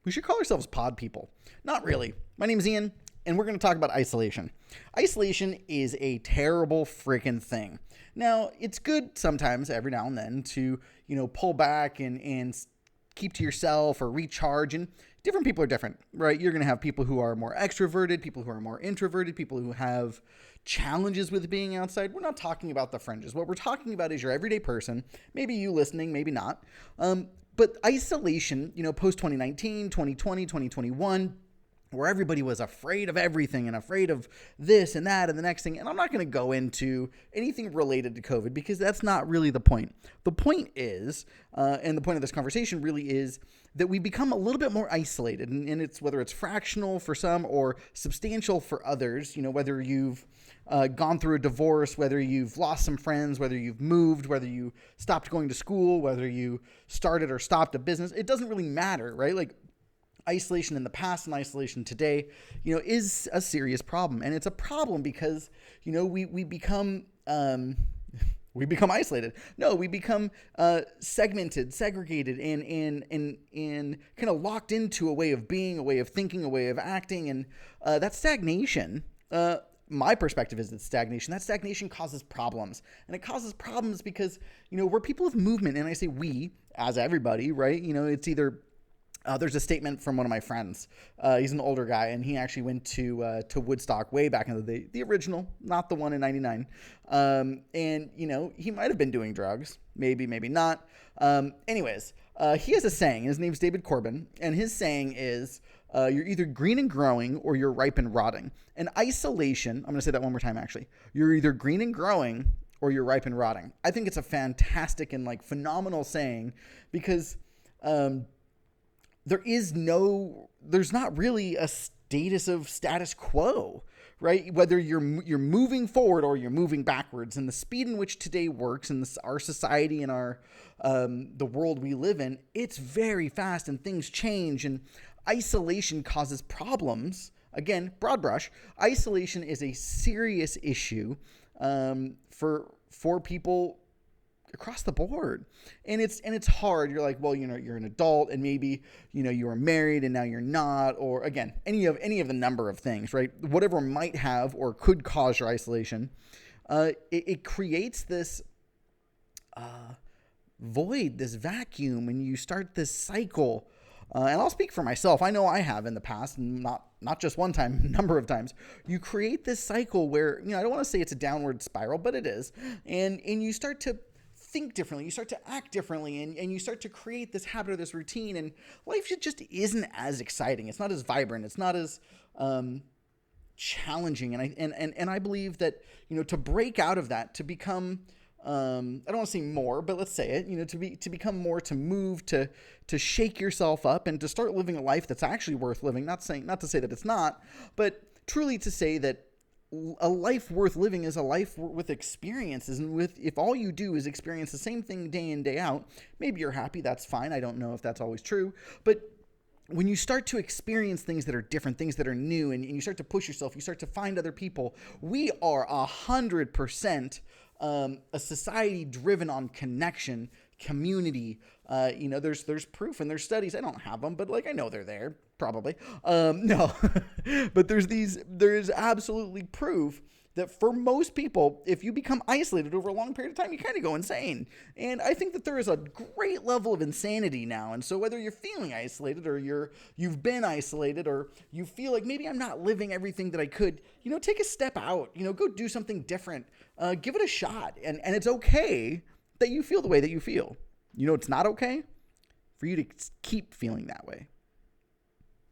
We should call ourselves pod people. Not really. My name's Ian, and we're going to talk about isolation. Isolation is a terrible freaking thing. Now, it's good sometimes, every now and then, to, pull back and keep to yourself or recharge. And different people are different, right? You're going to have people who are more extroverted, people who are more introverted, people who have challenges with being outside. We're not talking about the fringes. What we're talking about is your everyday person. Maybe you listening, maybe not. But isolation, post 2019, 2020, 2021, where everybody was afraid of everything and afraid of this and that and the next thing. And I'm not going to go into anything related to COVID because that's not really the point. The point is, and the point of this conversation really is that we become a little bit more isolated. And it's whether it's fractional for some or substantial for others, whether you've gone through a divorce, whether you've lost some friends, whether you've moved, whether you stopped going to school, whether you started or stopped a business, it doesn't really matter, right? Like isolation in the past and isolation today, is a serious problem. And it's a problem because, we become isolated. No, we become segmented, segregated, and kind of locked into a way of being, a way of thinking, a way of acting. And that stagnation, my perspective is that stagnation. That stagnation causes problems. And it causes problems because, we're people of movement. And I say we, as everybody, right? It's either... there's a statement from one of my friends. He's an older guy, and he actually went to Woodstock way back in the day, the original, not the one in '99. And he might have been doing drugs, maybe not. Anyways, he has a saying. His name's David Corbin, and his saying is, "You're either green and growing, or you're ripe and rotting." And isolation. I'm going to say that one more time. Actually, you're either green and growing, or you're ripe and rotting. I think it's a fantastic and phenomenal saying because. There's not really a status quo, right? Whether you're moving forward or you're moving backwards, and the speed in which today works in our society and our the world we live in, it's very fast and things change, and isolation causes problems. Again, broad brush. Isolation is a serious issue for people across the board. And it's hard. You're like, well, you're an adult and maybe, you were married and now you're not, or again, any of the number of things, right? Whatever might have or could cause your isolation. It creates this void, this vacuum, and you start this cycle. And I'll speak for myself. I know I have in the past, and not just one time, a number of times. You create this cycle where, I don't want to say it's a downward spiral, but it is. And you start to think differently, you start to act differently, and you start to create this habit or this routine, and life just isn't as exciting. It's not as vibrant. It's not as challenging. And I believe that, to break out of that, to become, I don't want to say more, but let's say it, to become more, to move, to shake yourself up and to start living a life that's actually worth living. Not to say that it's not, but truly to say that a life worth living is a life with experiences, and if all you do is experience the same thing day in, day out, maybe you're happy, that's fine. I don't know if that's always true, but when you start to experience things that are different, things that are new, and you start to push yourself, you start to find other people, we are 100% a society driven on connection, community. There's proof and there's studies. I don't have them, but I know they're there probably. No, but there is absolutely proof that for most people, if you become isolated over a long period of time, you kind of go insane. And I think that there is a great level of insanity now. And so whether you're feeling isolated or you've been isolated, or you feel like maybe I'm not living everything that I could, take a step out, go do something different, give it a shot. And it's okay that you feel the way that you feel. It's not okay for you to keep feeling that way.